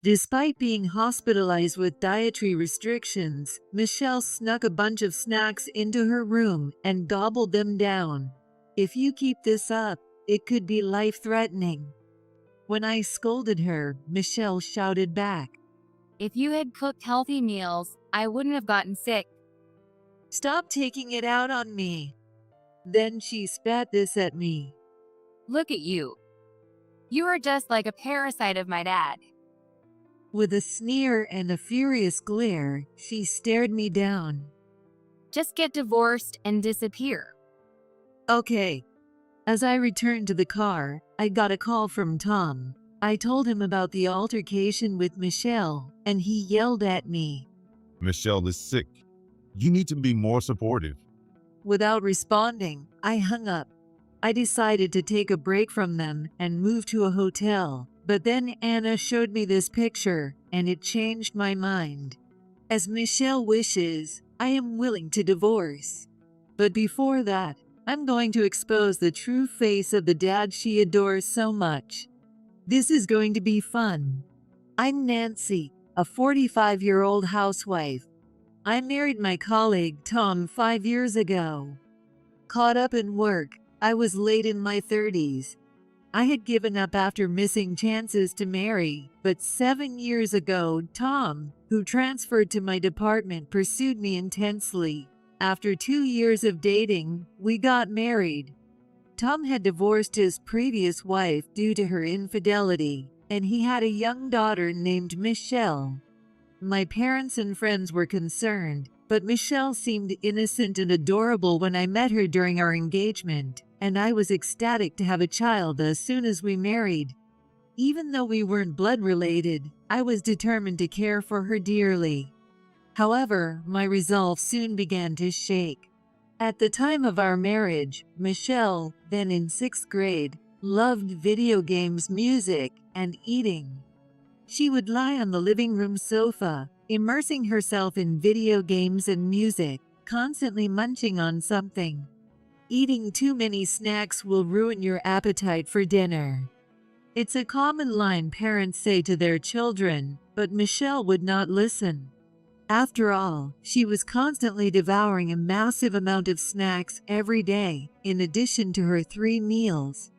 Despite being hospitalized with dietary restrictions, Michelle snuck a bunch of snacks into her room and gobbled them down. If you keep this up, it could be life-threatening. When I scolded her, Michelle shouted back, If you had cooked healthy meals, I wouldn't have gotten sick. "Stop taking it out on me." Then she spat this at me. Look at you. You are just like a parasite of my dad. With a sneer and a furious glare, she stared me down. Just get divorced and disappear. Okay. As I returned to the car, I got a call from Tom. I told him about the altercation with Michelle, and he yelled at me. Michelle is sick. You need to be more supportive. Without responding, I hung up. I decided to take a break from them and move to a hotel, but then Anna showed me this picture, and it changed my mind. As Michelle wishes, I am willing to divorce. But before that, I'm going to expose the true face of the dad she adores so much. This is going to be fun. I'm Nancy, a 45-year-old housewife. I married my colleague Tom 5 years ago. Caught up in work, I was late in my 30s. I had given up after missing chances to marry, but 7 years ago, Tom, who transferred to my department, pursued me intensely. After 2 years of dating, we got married. Tom had divorced his previous wife due to her infidelity, and he had a young daughter named Michelle. My parents and friends were concerned, but Michelle seemed innocent and adorable when I met her during our engagement, and I was ecstatic to have a child as soon as we married. Even though we weren't blood related, I was determined to care for her dearly. However, my resolve soon began to shake. At the time of our marriage, Michelle, then in 6th grade, loved video games, music, and eating. She would lie on the living room sofa, immersing herself in video games and music, constantly munching on something. Eating too many snacks will ruin your appetite for dinner. It's a common line parents say to their children, but Michelle would not listen. After all, she was constantly devouring a massive amount of snacks every day, in addition to her 3 meals.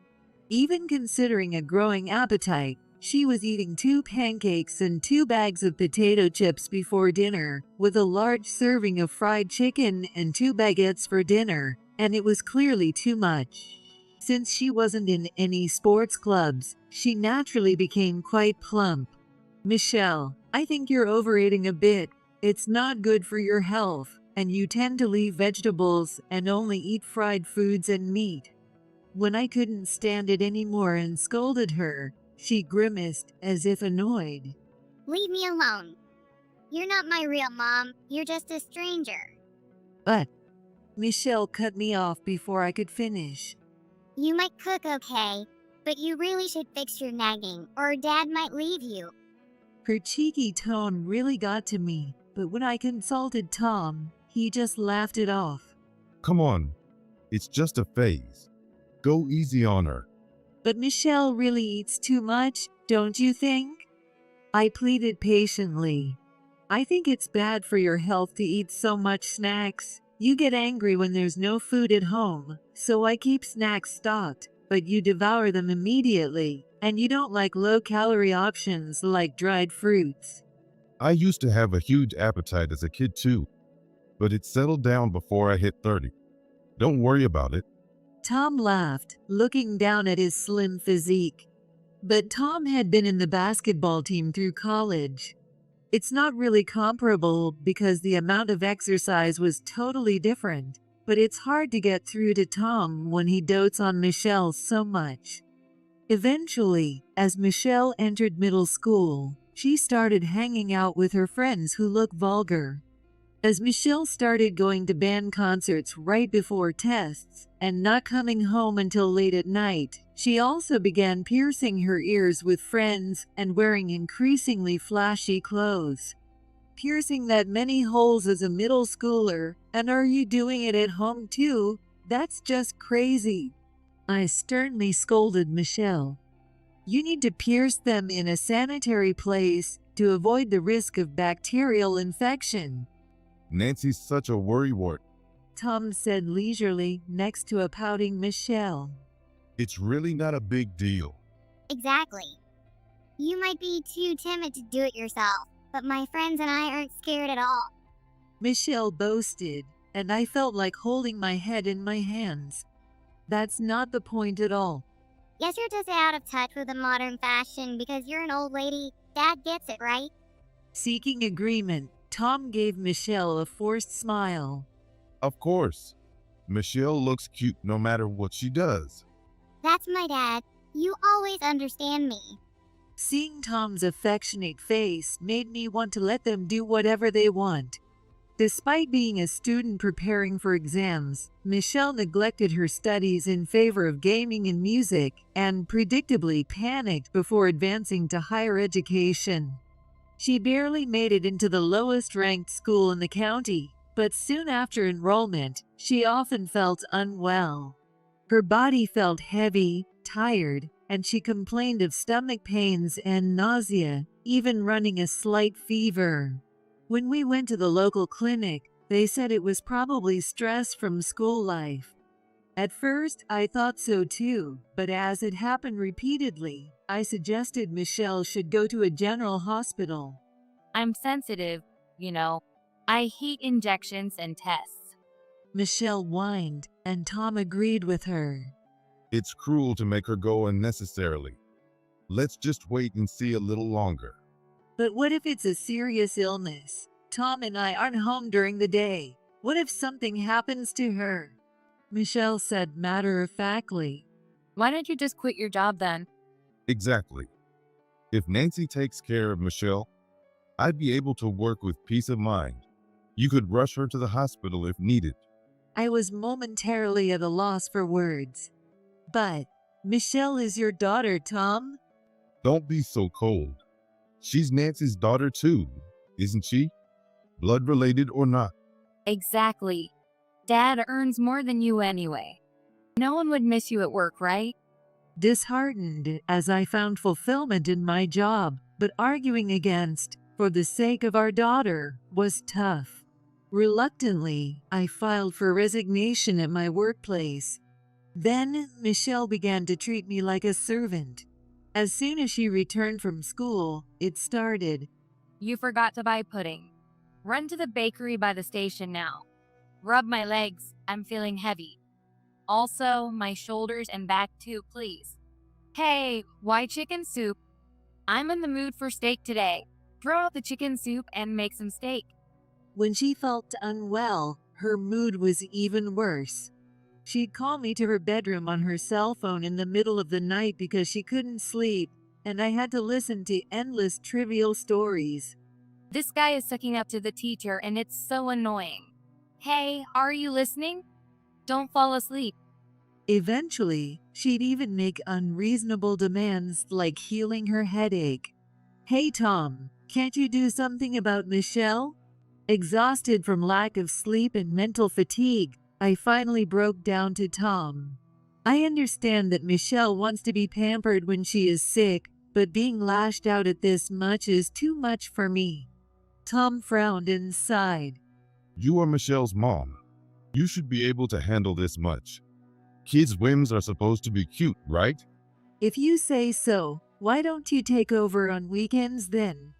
Even considering a growing appetite, she was eating 2 pancakes and 2 bags of potato chips before dinner, with a large serving of fried chicken and 2 baguettes for dinner, and it was clearly too much. Since she wasn't in any sports clubs, she naturally became quite plump. Michelle, I think you're overeating a bit. It's not good for your health, and you tend to leave vegetables and only eat fried foods and meat. When I couldn't stand it anymore and scolded her, she grimaced as if annoyed. Leave me alone. You're not my real mom, you're just a stranger. But Michelle cut me off before I could finish. You might cook okay, but you really should fix your nagging, or Dad might leave you. Her cheeky tone really got to me, but when I consulted Tom, he just laughed it off. Come on. It's just a phase. Go easy on her. But Michelle really eats too much, don't you think? I pleaded patiently. I think it's bad for your health to eat so much snacks. You get angry when there's no food at home, so I keep snacks stocked, but you devour them immediately, and you don't like low-calorie options like dried fruits. I used to have a huge appetite as a kid too, but it settled down before I hit 30. Don't worry about it. Tom laughed, looking down at his slim physique. But Tom had been in the basketball team through college. It's not really comparable because the amount of exercise was totally different, but it's hard to get through to Tom when he dotes on Michelle so much. Eventually, as Michelle entered middle school, she started hanging out with her friends who look vulgar. As Michelle started going to band concerts right before tests and not coming home until late at night, she also began piercing her ears with friends and wearing increasingly flashy clothes. Piercing that many holes as a middle schooler, and are you doing it at home too? That's just crazy. I sternly scolded Michelle. You need to pierce them in a sanitary place to avoid the risk of bacterial infection, Nancy's such a worrywart. Tom said leisurely next to a pouting Michelle. It's really not a big deal. Exactly. You might be too timid to do it yourself, but my friends and I aren't scared at all. Michelle boasted, and I felt like holding my head in my hands. That's not the point at all. Guess you're just out of touch with the modern fashion because you're an old lady. Dad gets it, right? Seeking agreement, Tom gave Michelle a forced smile. Of course. Michelle looks cute no matter what she does. That's my dad. You always understand me. Seeing Tom's affectionate face made me want to let them do whatever they want. Despite being a student preparing for exams, Michelle neglected her studies in favor of gaming and music, and predictably panicked before advancing to higher education. She barely made it into the lowest-ranked school in the county, but soon after enrollment, she often felt unwell. Her body felt heavy, tired, and she complained of stomach pains and nausea, even running a slight fever. When we went to the local clinic, they said it was probably stress from school life. At first, I thought so too, but as it happened repeatedly, I suggested Michelle should go to a general hospital. I'm sensitive, you know. I hate injections and tests. Michelle whined, and Tom agreed with her. It's cruel to make her go unnecessarily. Let's just wait and see a little longer. But what if it's a serious illness? Tom and I aren't home during the day. What if something happens to her? Michelle said matter-of-factly. Why don't you just quit your job then? Exactly. If Nancy takes care of Michelle, I'd be able to work with peace of mind. You could rush her to the hospital if needed. I was momentarily at a loss for words. But Michelle is your daughter, Tom? Don't be so cold. She's Nancy's daughter too, isn't she? Blood related or not. Exactly. Dad earns more than you anyway. No one would miss you at work, right? Disheartened as I found fulfillment in my job, but arguing against, for the sake of our daughter, was tough. Reluctantly, I filed for resignation at my workplace. Then, Michelle began to treat me like a servant. As soon as she returned from school, it started. You forgot to buy pudding. Run to the bakery by the station now. Rub my legs, I'm feeling heavy. Also, my shoulders and back too, please. Hey, why chicken soup? I'm in the mood for steak today. Throw out the chicken soup and make some steak. When she felt unwell, her mood was even worse. She'd call me to her bedroom on her cell phone in the middle of the night because she couldn't sleep, and I had to listen to endless trivial stories. This guy is sucking up to the teacher and it's so annoying. Hey, are you listening? Don't fall asleep. Eventually, she'd even make unreasonable demands like healing her headache. Hey Tom, can't you do something about Michelle? Exhausted from lack of sleep and mental fatigue, I finally broke down to Tom. I understand that Michelle wants to be pampered when she is sick, but being lashed out at this much is too much for me. Tom frowned and sighed. You are Michelle's mom. You should be able to handle this much. Kids' whims are supposed to be cute, right? If you say so, why don't you take over on weekends then?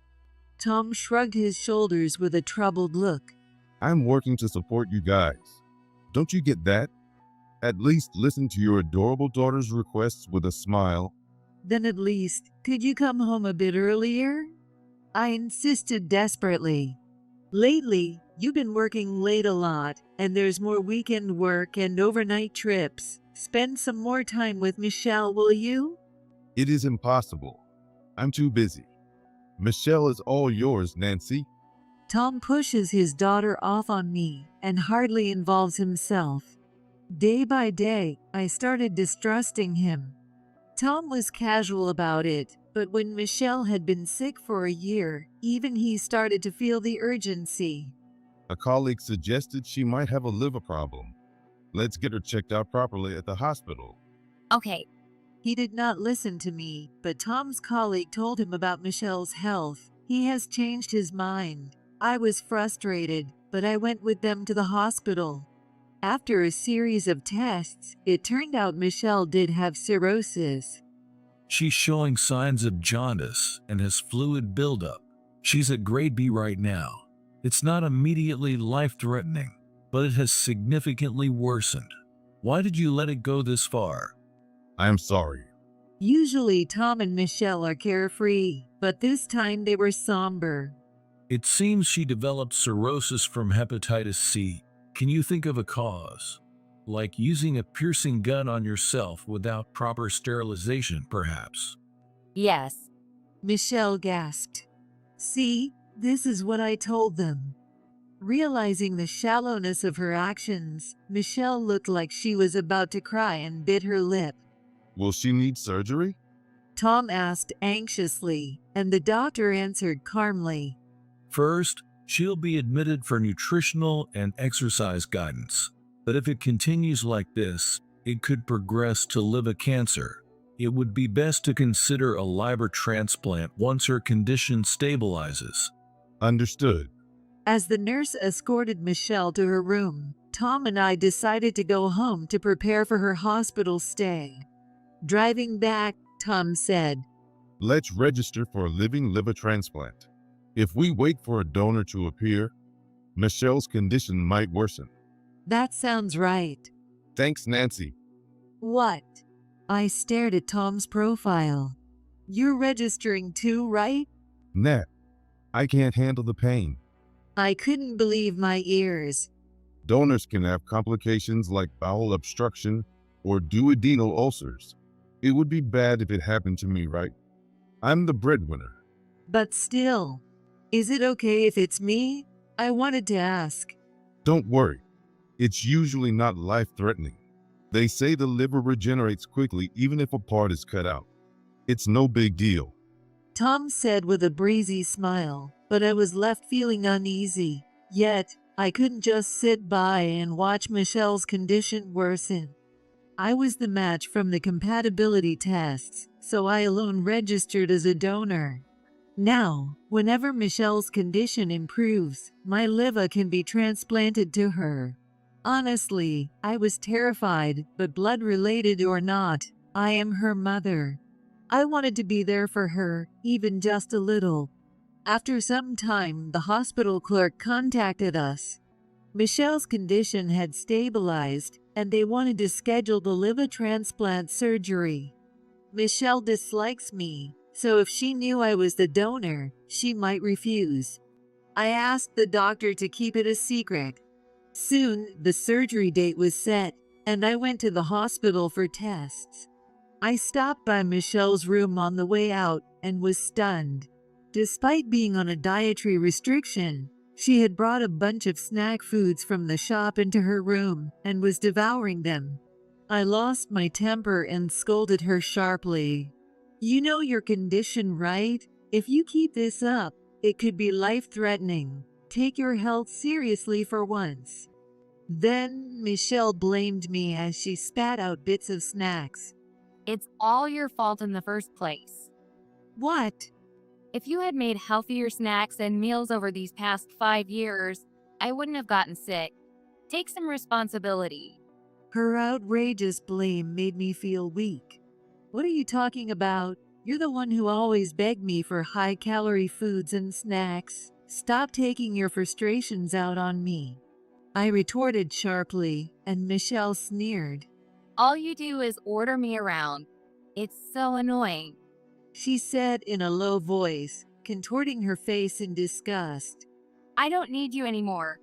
Tom shrugged his shoulders with a troubled look. I'm working to support you guys. Don't you get that? At least listen to your adorable daughter's requests with a smile. Then at least, could you come home a bit earlier? I insisted desperately. Lately, you've been working late a lot, and there's more weekend work and overnight trips. Spend some more time with Michelle, will you? It is impossible. I'm too busy. Michelle is all yours, Nancy. Tom pushes his daughter off on me and hardly involves himself. Day by day, I started distrusting him. Tom was casual about it, but when Michelle had been sick for a year, even he started to feel the urgency. A colleague suggested she might have a liver problem. Let's get her checked out properly at the hospital. Okay, He did not listen to me, but Tom's colleague told him about Michelle's health. He has changed his mind. I was frustrated, but I went with them to the hospital. After a series of tests, it turned out Michelle did have cirrhosis. She's showing signs of jaundice and has fluid buildup. She's at grade B right now. It's not immediately life-threatening, but it has significantly worsened. Why did you let it go this far? I am sorry. Usually Tom and Michelle are carefree, but this time they were somber. It seems she developed cirrhosis from hepatitis C. Can you think of a cause? Like using a piercing gun on yourself without proper sterilization, perhaps? Yes. Michelle gasped. See, this is what I told them. Realizing the shallowness of her actions, Michelle looked like she was about to cry and bit her lip. Will she need surgery? Tom asked anxiously, and the doctor answered calmly. First, she'll be admitted for nutritional and exercise guidance. But if it continues like this, it could progress to liver cancer. It would be best to consider a liver transplant once her condition stabilizes. Understood. As the nurse escorted Michelle to her room, Tom and I decided to go home to prepare for her hospital stay. Driving back, Tom said, Let's register for a living liver transplant. If we wait for a donor to appear, Michelle's condition might worsen. That sounds right. Thanks, Nancy. What? I stared at Tom's profile. You're registering too, right? Nat, I can't handle the pain. I couldn't believe my ears. Donors can have complications like bowel obstruction or duodenal ulcers. It would be bad if it happened to me, right? I'm the breadwinner. But still, is it okay if it's me? I wanted to ask. Don't worry. It's usually not life-threatening. They say the liver regenerates quickly even if a part is cut out. It's no big deal. Tom said with a breezy smile, but I was left feeling uneasy. Yet, I couldn't just sit by and watch Michelle's condition worsen. I was the match from the compatibility tests, so I alone registered as a donor. Now, whenever Michelle's condition improves, my liver can be transplanted to her. Honestly, I was terrified, but blood-related or not, I am her mother. I wanted to be there for her, even just a little. After some time, the hospital clerk contacted us. Michelle's condition had stabilized, and they wanted to schedule the liver transplant surgery. Michelle dislikes me, so if she knew I was the donor, she might refuse. I asked the doctor to keep it a secret. Soon, the surgery date was set, and I went to the hospital for tests. I stopped by Michelle's room on the way out and was stunned. Despite being on a dietary restriction, she had brought a bunch of snack foods from the shop into her room and was devouring them. I lost my temper and scolded her sharply. You know your condition, right? If you keep this up, it could be life-threatening. Take your health seriously for once. Then Michelle blamed me as she spat out bits of snacks. It's all your fault in the first place. What? If you had made healthier snacks and meals over these past 5 years, I wouldn't have gotten sick. Take some responsibility. Her outrageous blame made me feel weak. What are you talking about? You're the one who always begged me for high-calorie foods and snacks. Stop taking your frustrations out on me. I retorted sharply, and Michelle sneered. All you do is order me around. It's so annoying. She said in a low voice, contorting her face in disgust. I don't need you anymore.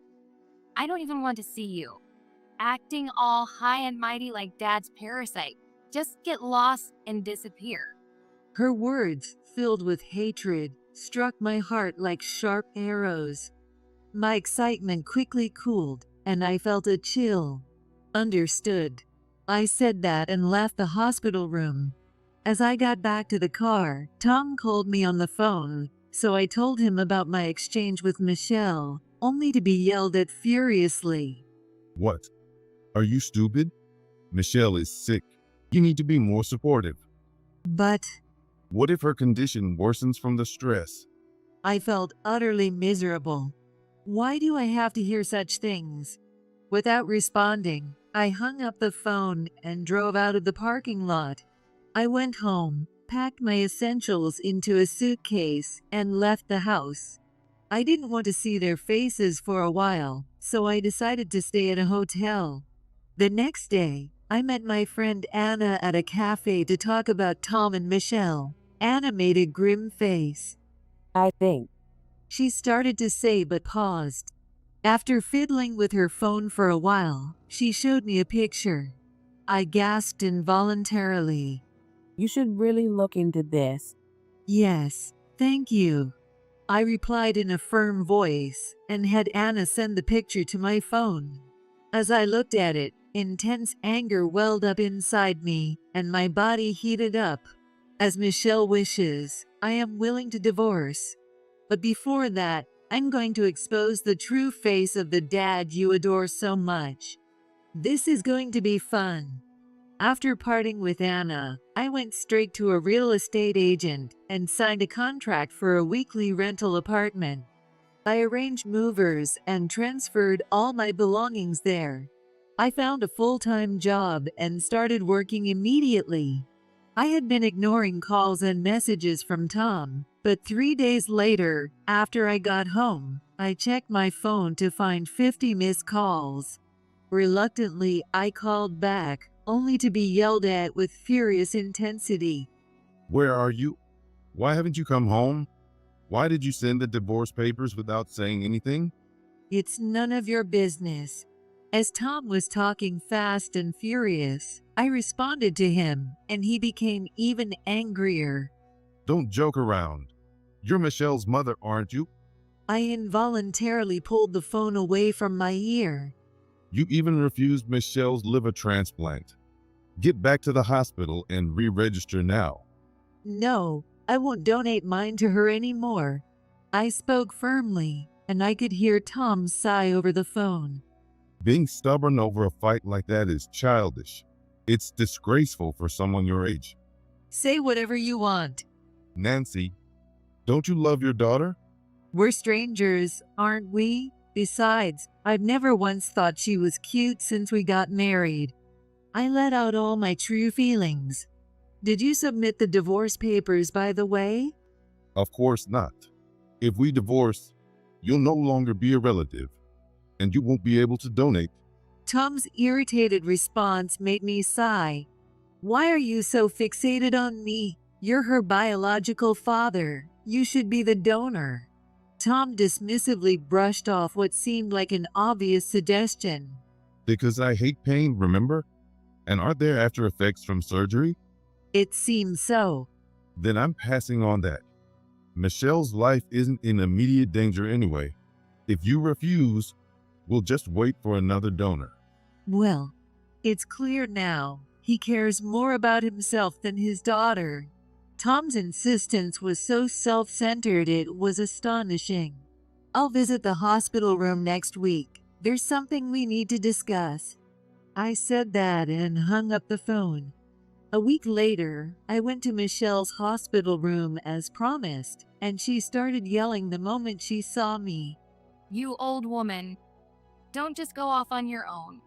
I don't even want to see you. Acting all high and mighty like Dad's parasite. Just get lost and disappear. Her words, filled with hatred, struck my heart like sharp arrows. My excitement quickly cooled, and I felt a chill. Understood. I said that and left the hospital room. As I got back to the car, Tom called me on the phone, so I told him about my exchange with Michelle, only to be yelled at furiously. What? Are you stupid? Michelle is sick. You need to be more supportive. But What if her condition worsens from the stress? I felt utterly miserable. Why do I have to hear such things? Without responding, I hung up the phone and drove out of the parking lot. I went home, packed my essentials into a suitcase, and left the house. I didn't want to see their faces for a while, so I decided to stay at a hotel. The next day, I met my friend Anna at a cafe to talk about Tom and Michelle. Anna made a grim face. I think. She started to say but paused. After fiddling with her phone for a while, she showed me a picture. I gasped involuntarily. You should really look into this. Yes, thank you. I replied in a firm voice and had Anna send the picture to my phone. As I looked at it, intense anger welled up inside me and my body heated up. As Michelle wishes, I am willing to divorce. But before that, I'm going to expose the true face of the dad you adore so much. This is going to be fun. After parting with Anna, I went straight to a real estate agent and signed a contract for a weekly rental apartment. I arranged movers and transferred all my belongings there. I found a full-time job and started working immediately. I had been ignoring calls and messages from Tom, but 3 days later, after I got home, I checked my phone to find 50 missed calls. Reluctantly, I called back, only to be yelled at with furious intensity. Where are you? Why haven't you come home? Why did you send the divorce papers without saying anything? It's none of your business. As Tom was talking fast and furious, I responded to him, and he became even angrier. Don't joke around. You're Michelle's mother, aren't you? I involuntarily pulled the phone away from my ear. You even refused Michelle's liver transplant. Get back to the hospital and re-register now. No, I won't donate mine to her anymore. I spoke firmly, and I could hear Tom sigh over the phone. Being stubborn over a fight like that is childish. It's disgraceful for someone your age. Say whatever you want. Nancy, don't you love your daughter? We're strangers, aren't we? Besides, I've never once thought she was cute since we got married. I let out all my true feelings. Did you submit the divorce papers, by the way? Of course not. If we divorce, you'll no longer be a relative, and you won't be able to donate. Tom's irritated response made me sigh. Why are you so fixated on me? You're her biological father. You should be the donor. Tom dismissively brushed off what seemed like an obvious suggestion. Because I hate pain, remember? And aren't there after effects from surgery? It seems so. Then I'm passing on that. Michelle's life isn't in immediate danger anyway. If you refuse, we'll just wait for another donor. Well, it's clear now. He cares more about himself than his daughter. Tom's insistence was so self-centered it was astonishing. I'll visit the hospital room next week. There's something we need to discuss. I said that and hung up the phone. A week later, I went to Michelle's hospital room as promised, and she started yelling the moment she saw me. You old woman. Don't just go off on your own.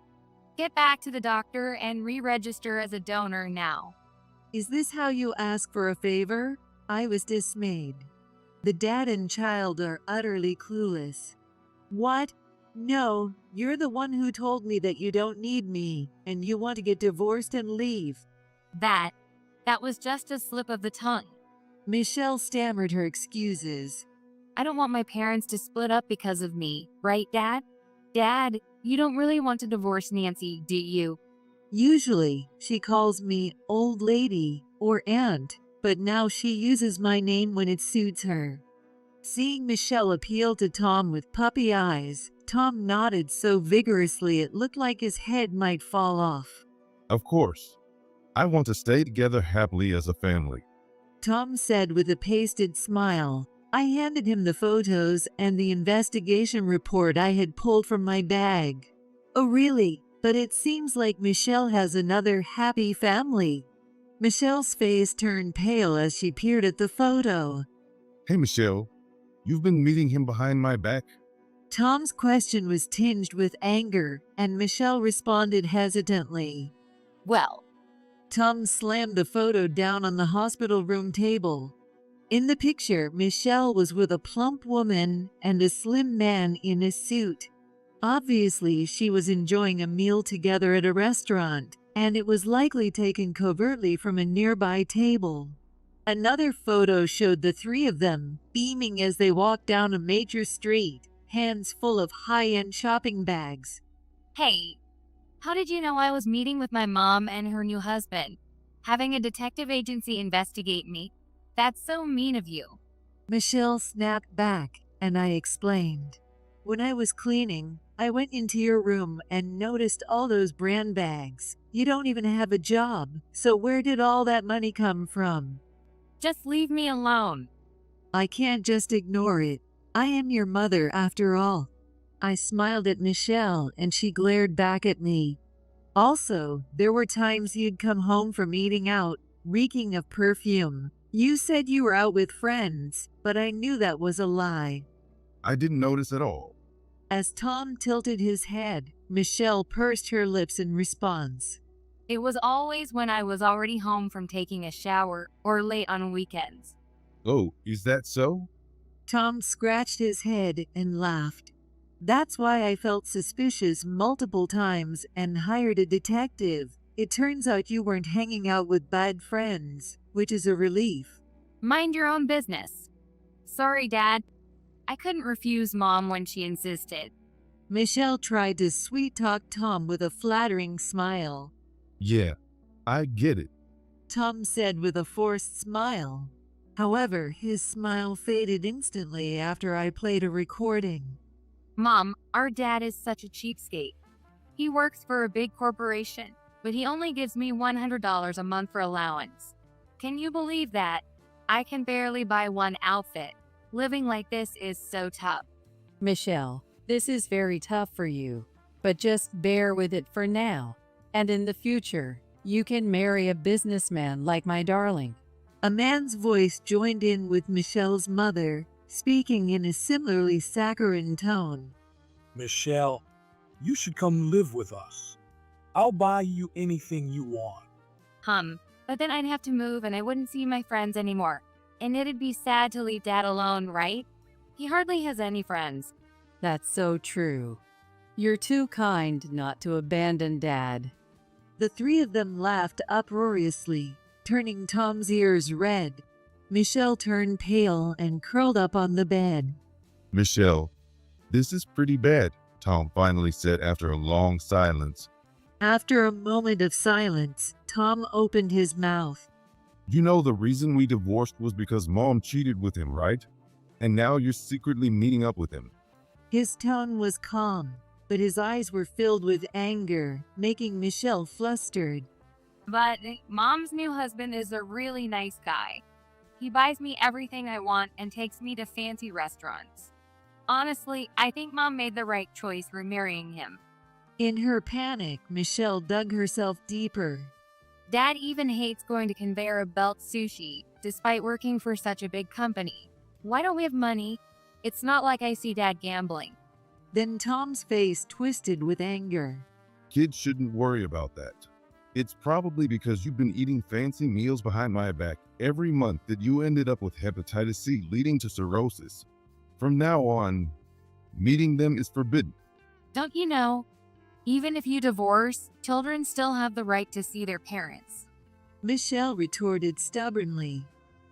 Get back to the doctor and re-register as a donor now. Is this how you ask for a favor? I was dismayed. The dad and child are utterly clueless. What? No, you're the one who told me that you don't need me, and you want to get divorced and leave. That was just a slip of the tongue. Michelle stammered her excuses. I don't want my parents to split up because of me, right, Dad? Dad, you don't really want to divorce Nancy, do you? Usually, she calls me old lady or aunt, but now she uses my name when it suits her. Seeing Michelle appeal to Tom with puppy eyes, Tom nodded so vigorously it looked like his head might fall off. Of course. I want to stay together happily as a family. Tom said with a pasted smile. I handed him the photos and the investigation report I had pulled from my bag. Oh really? But it seems like Michelle has another happy family. Michelle's face turned pale as she peered at the photo. Hey, Michelle, you've been meeting him behind my back? Tom's question was tinged with anger, and Michelle responded hesitantly. Well, Tom slammed the photo down on the hospital room table. In the picture, Michelle was with a plump woman and a slim man in a suit. Obviously, she was enjoying a meal together at a restaurant, and it was likely taken covertly from a nearby table. Another photo showed the three of them beaming as they walked down a major street, hands full of high-end shopping bags. hey, how did you know I was meeting with my mom and her new husband? Having a detective agency investigate me? That's so mean of you. Michelle snapped back, and I explained. When I was cleaning, I went into your room and noticed all those brand bags. You don't even have a job, so where did all that money come from? Just leave me alone. I can't just ignore it. I am your mother after all. I smiled at Michelle and she glared back at me. Also, there were times you'd come home from eating out, reeking of perfume. You said you were out with friends, but I knew that was a lie. I didn't notice at all. As Tom tilted his head, Michelle pursed her lips in response. It was always when I was already home from taking a shower or late on weekends. Oh, is that so? Tom scratched his head and laughed. That's why I felt suspicious multiple times and hired a detective. It turns out you weren't hanging out with bad friends, which is a relief. Mind your own business. Sorry, Dad. I couldn't refuse Mom when she insisted. Michelle tried to sweet-talk Tom with a flattering smile. Yeah, I get it. Tom said with a forced smile. However, his smile faded instantly after I played a recording. Mom, our dad is such a cheapskate. He works for a big corporation, but he only gives me $100 a month for allowance. Can you believe that? I can barely buy one outfit. Living like this is so tough. Michelle, this is very tough for you, but just bear with it for now. And in the future, you can marry a businessman like my darling. A man's voice joined in with Michelle's mother, speaking in a similarly saccharine tone. Michelle, you should come live with us. I'll buy you anything you want. But then I'd have to move and I wouldn't see my friends anymore. And it'd be sad to leave Dad alone, right? He hardly has any friends. That's so true. You're too kind not to abandon Dad. The three of them laughed uproariously, turning Tom's ears red. Michelle turned pale and curled up on the bed. Michelle, this is pretty bad, Tom finally said after a long silence. After a moment of silence, Tom opened his mouth. You know the reason we divorced was because Mom cheated with him, right? And now you're secretly meeting up with him. His tone was calm, but his eyes were filled with anger, making Michelle flustered. But Mom's new husband is a really nice guy. He buys me everything I want and takes me to fancy restaurants. Honestly, I think Mom made the right choice remarrying him. In her panic, Michelle dug herself deeper. Dad even hates going to conveyor belt sushi, despite working for such a big company. Why don't we have money? It's not like I see Dad gambling. Then Tom's face twisted with anger. Kids shouldn't worry about that. It's probably because you've been eating fancy meals behind my back every month that you ended up with hepatitis C leading to cirrhosis. From now on, meeting them is forbidden. Don't you know? Even if you divorce, children still have the right to see their parents. Michelle retorted stubbornly.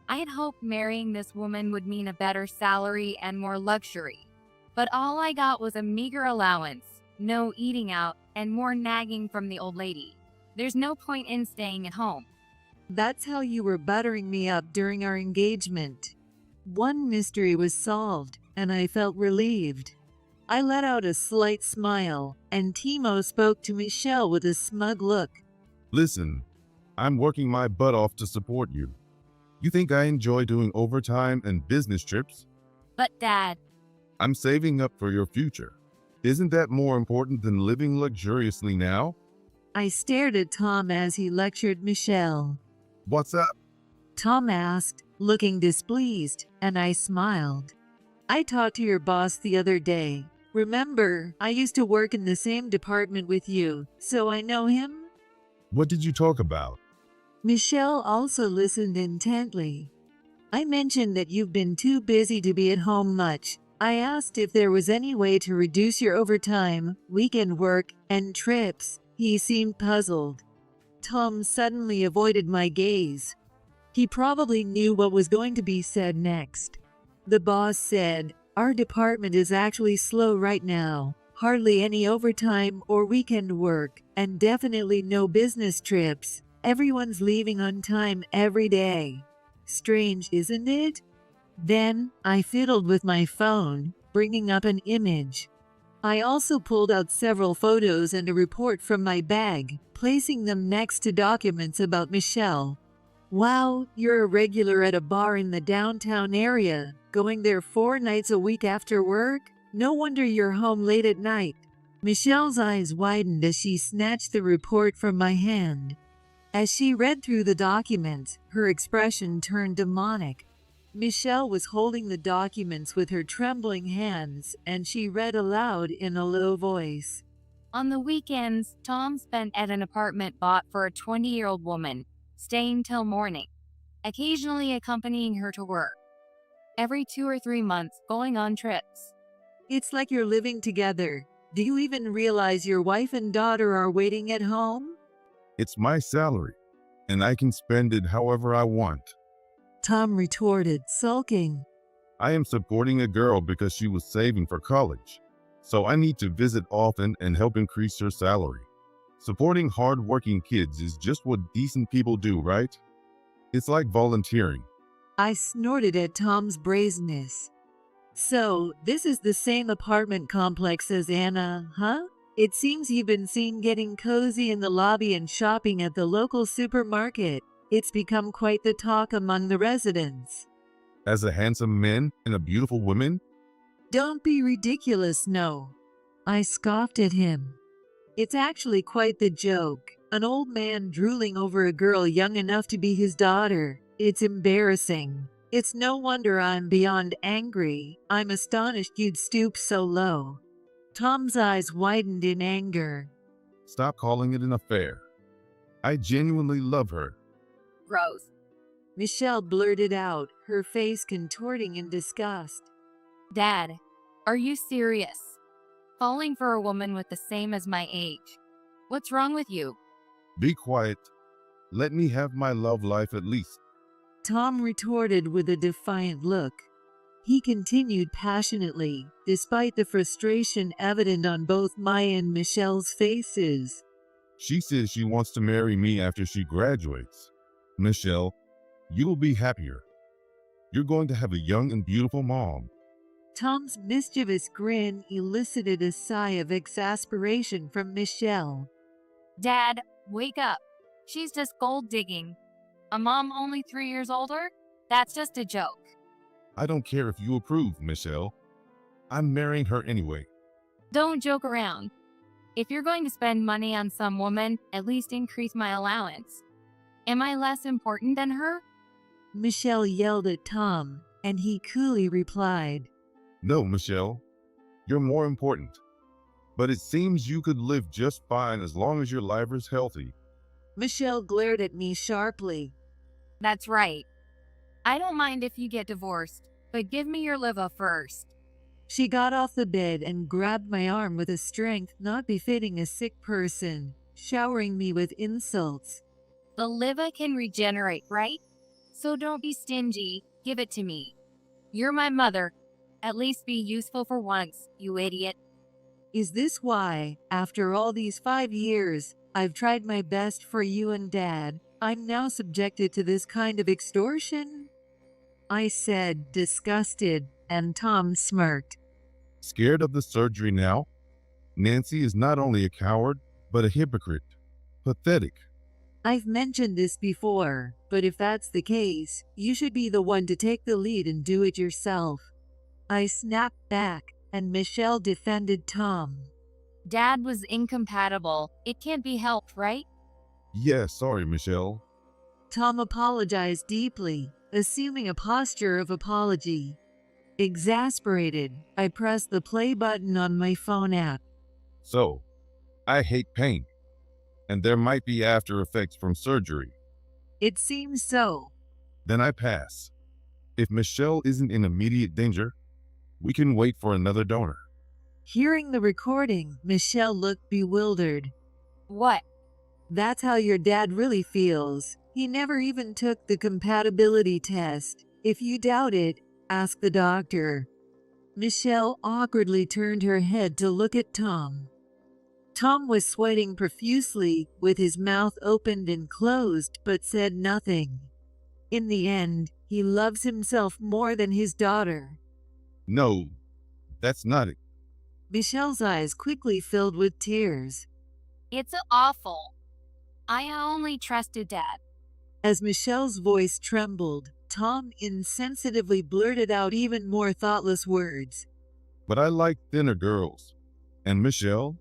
I had hoped marrying this woman would mean a better salary and more luxury. But all I got was a meager allowance, no eating out, and more nagging from the old lady. There's no point in staying at home. That's how you were buttering me up during our engagement. One mystery was solved, and I felt relieved. I let out a slight smile, and Timo spoke to Michelle with a smug look. Listen, I'm working my butt off to support you. You think I enjoy doing overtime and business trips? But Dad, I'm saving up for your future. Isn't that more important than living luxuriously now? I stared at Tom as he lectured Michelle. What's up? Tom asked, looking displeased, and I smiled. I talked to your boss the other day. Remember, I used to work in the same department with you, so I know him? What did you talk about? Michelle also listened intently. I mentioned that you've been too busy to be at home much. I asked if there was any way to reduce your overtime, weekend work, and trips. He seemed puzzled. Tom suddenly avoided my gaze. He probably knew what was going to be said next. The boss said, "Our department is actually slow right now. Hardly any overtime or weekend work, and definitely no business trips. Everyone's leaving on time every day. Strange, isn't it?" Then I fiddled with my phone, bringing up an image. I also pulled out several photos and a report from my bag, placing them next to documents about Michelle. "Wow, you're a regular at a bar in the downtown area, going there 4 nights a week after work? No wonder you're home late at night." Michelle's eyes widened as she snatched the report from my hand. As she read through the document, her expression turned demonic. Michelle was holding the documents with her trembling hands, and she read aloud in a low voice. On the weekends, Tom spent at an apartment bought for a 20-year-old woman, staying till morning, occasionally accompanying her to work. Every 2 or 3 months, going on trips. It's like you're living together. Do you even realize your wife and daughter are waiting at home? It's my salary, and I can spend it however I want. Tom retorted, sulking. I am supporting a girl because she was saving for college, so I need to visit often and help increase her salary. Supporting hard-working kids is just what decent people do, right? It's like volunteering. I snorted at Tom's brazenness. "So, this is the same apartment complex as Anna, huh? It seems you've been seen getting cozy in the lobby and shopping at the local supermarket. It's become quite the talk among the residents." As a handsome man and a beautiful woman? "Don't be ridiculous, no." I scoffed at him. "It's actually quite the joke. An old man drooling over a girl young enough to be his daughter. It's embarrassing. It's no wonder I'm beyond angry. I'm astonished you'd stoop so low." Tom's eyes widened in anger. Stop calling it an affair. I genuinely love her. Gross. Michelle blurted out, her face contorting in disgust. Dad, are you serious? Falling for a woman with the same as my age. What's wrong with you? Be quiet. Let me have my love life at least. Tom retorted with a defiant look. He continued passionately, despite the frustration evident on both my and Michelle's faces. She says she wants to marry me after she graduates. Michelle, you will be happier. You're going to have a young and beautiful mom. Tom's mischievous grin elicited a sigh of exasperation from Michelle. Dad, wake up. She's just gold digging. A mom only 3 years older? That's just a joke. I don't care if you approve, Michelle. I'm marrying her anyway. Don't joke around. If you're going to spend money on some woman, at least increase my allowance. Am I less important than her? Michelle yelled at Tom, and he coolly replied, No, Michelle. You're more important. But it seems you could live just fine as long as your liver is healthy. Michelle glared at me sharply. That's right. I don't mind if you get divorced, but give me your liver first. She got off the bed and grabbed my arm with a strength not befitting a sick person, showering me with insults. The liver can regenerate, right? So don't be stingy. Give it to me. You're my mother. At least be useful for once, you idiot. Is this why, after all these 5 years, I've tried my best for you and Dad, I'm now subjected to this kind of extortion? I said, disgusted, and Tom smirked. Scared of the surgery now? Nancy is not only a coward, but a hypocrite. Pathetic. I've mentioned this before, but if that's the case, you should be the one to take the lead and do it yourself. I snapped back, and Michelle defended Tom. Dad was incompatible. It can't be helped, right? Yeah, sorry, Michelle. Tom apologized deeply, assuming a posture of apology. Exasperated, I pressed the play button on my phone app. So, I hate pain, and there might be after effects from surgery. It seems so. Then I pass. If Michelle isn't in immediate danger, we can wait for another donor. Hearing the recording, Michelle looked bewildered. What? That's how your dad really feels. He never even took the compatibility test. If you doubt it, ask the doctor. Michelle awkwardly turned her head to look at Tom. Tom was sweating profusely, with his mouth opened and closed, but said nothing. In the end, he loves himself more than his daughter. No, that's not it. Michelle's eyes quickly filled with tears. It's awful. I only trusted Dad. As Michelle's voice trembled, Tom insensitively blurted out even more thoughtless words. But I like thinner girls. And Michelle,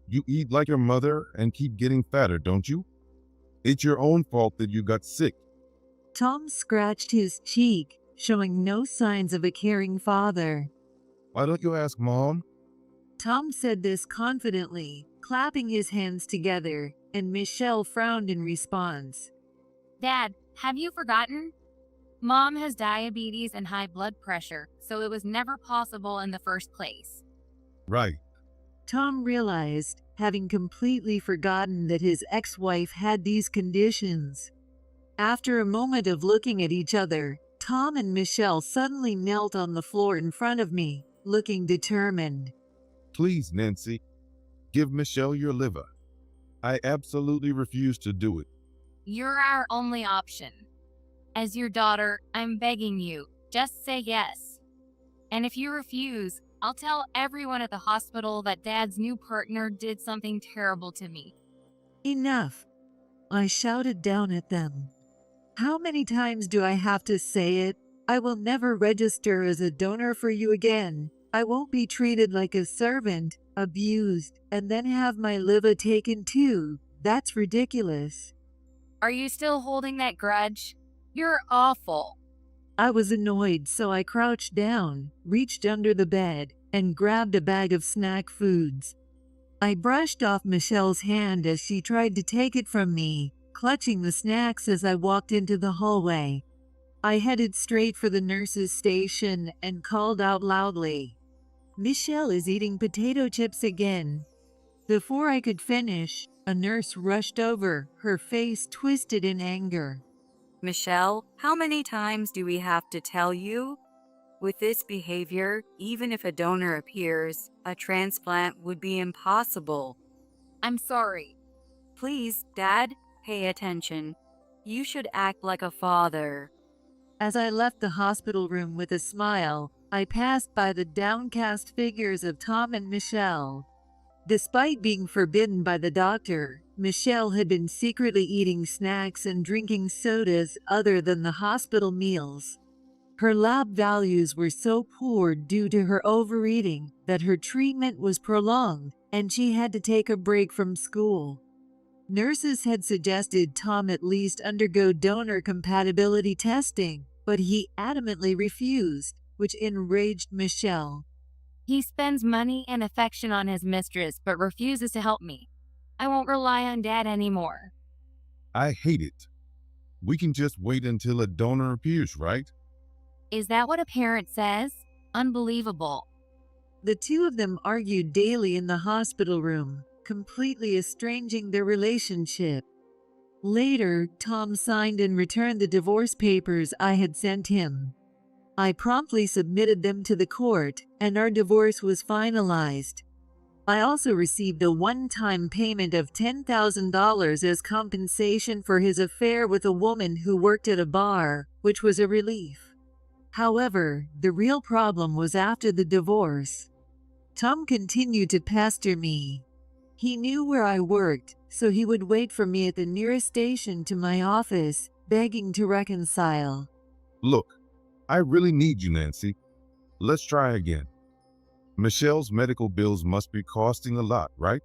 you eat like your mother and keep getting fatter, don't you? It's your own fault that you got sick. Tom scratched his cheek, showing no signs of a caring father. Why don't you ask Mom? Tom said this confidently, clapping his hands together, and Michelle frowned in response. Dad, have you forgotten? Mom has diabetes and high blood pressure, so it was never possible in the first place. Right. Tom realized, having completely forgotten that his ex-wife had these conditions. After a moment of looking at each other, Tom and Michelle suddenly knelt on the floor in front of me, looking determined. Please, Nancy, give Michelle your liver. I absolutely refuse to do it. You're our only option. As your daughter, I'm begging you, just say yes. And if you refuse, I'll tell everyone at the hospital that Dad's new partner did something terrible to me. Enough! I shouted down at them. How many times do I have to say it? I will never register as a donor for you again. I won't be treated like a servant, abused, and then have my liver taken too. That's ridiculous. Are you still holding that grudge? You're awful. I was annoyed, so I crouched down, reached under the bed, and grabbed a bag of snack foods. I brushed off Michelle's hand as she tried to take it from me, clutching the snacks as I walked into the hallway. I headed straight for the nurse's station and called out loudly, "Michelle is eating potato chips again." Before I could finish, a nurse rushed over, her face twisted in anger. Michelle, how many times do we have to tell you? With this behavior, even if a donor appears, a transplant would be impossible. I'm sorry. Please, Dad, pay attention. You should act like a father. As I left the hospital room with a smile, I passed by the downcast figures of Tom and Michelle. Despite being forbidden by the doctor, Michelle had been secretly eating snacks and drinking sodas other than the hospital meals. Her lab values were so poor due to her overeating that her treatment was prolonged and she had to take a break from school. Nurses had suggested Tom at least undergo donor compatibility testing, but he adamantly refused, which enraged Michelle. He spends money and affection on his mistress, but refuses to help me. I won't rely on Dad anymore. I hate it. We can just wait until a donor appears, right? Is that what a parent says? Unbelievable. The two of them argued daily in the hospital room, completely estranging their relationship. Later, Tom signed and returned the divorce papers I had sent him. I promptly submitted them to the court, and our divorce was finalized. I also received a one-time payment of $10,000 as compensation for his affair with a woman who worked at a bar, which was a relief. However, the real problem was after the divorce. Tom continued to pester me. He knew where I worked, so he would wait for me at the nearest station to my office, begging to reconcile. Look, I really need you, Nancy. Let's try again. Michelle's medical bills must be costing a lot, right?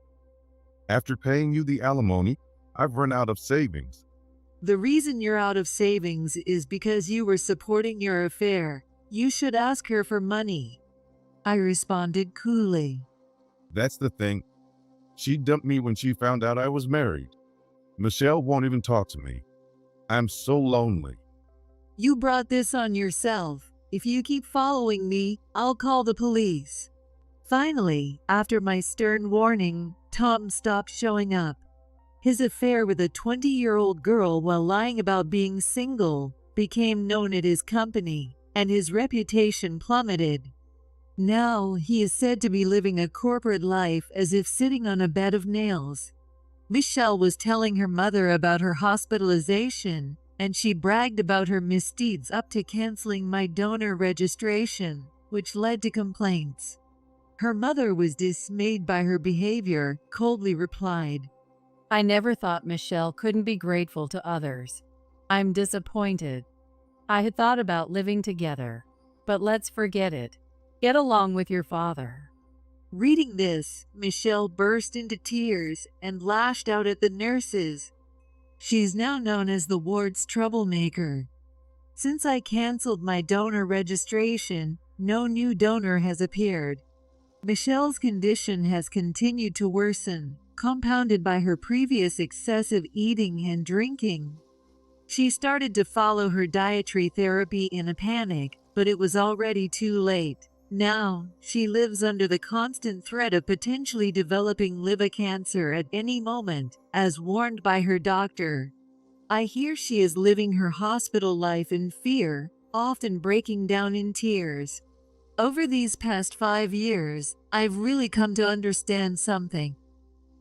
After paying you the alimony, I've run out of savings. The reason you're out of savings is because you were supporting your affair. You should ask her for money. I responded coolly. That's the thing. She dumped me when she found out I was married. Michelle won't even talk to me. I'm so lonely. You brought this on yourself. If you keep following me, I'll call the police. Finally, after my stern warning, Tom stopped showing up. His affair with a 20-year-old girl while lying about being single became known at his company, and his reputation plummeted. Now he is said to be living a corporate life as if sitting on a bed of nails. Michelle was telling her mother about her hospitalization, and she bragged about her misdeeds up to canceling my donor registration, which led to complaints. Her mother was dismayed by her behavior, coldly replied, I never thought Michelle couldn't be grateful to others. I'm disappointed. I had thought about living together, but let's forget it. Get along with your father. Reading this, Michelle burst into tears and lashed out at the nurses. She's now known as the ward's troublemaker. Since I canceled my donor registration, no new donor has appeared. Michelle's condition has continued to worsen, compounded by her previous excessive eating and drinking. She started to follow her dietary therapy in a panic, but it was already too late. Now, she lives under the constant threat of potentially developing liver cancer at any moment, as warned by her doctor. I hear she is living her hospital life in fear, often breaking down in tears. Over these past 5 years, I've really come to understand something.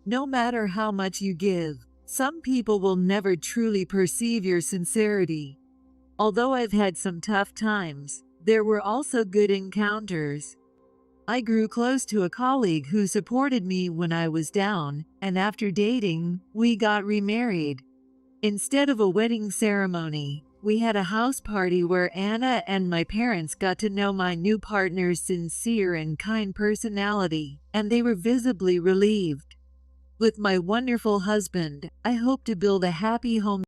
No matter how much you give, some people will never truly perceive your sincerity. Although I've had some tough times, there were also good encounters. I grew close to a colleague who supported me when I was down, and after dating, we got remarried. Instead of a wedding ceremony, we had a house party where Anna and my parents got to know my new partner's sincere and kind personality, and they were visibly relieved. With my wonderful husband, I hope to build a happy home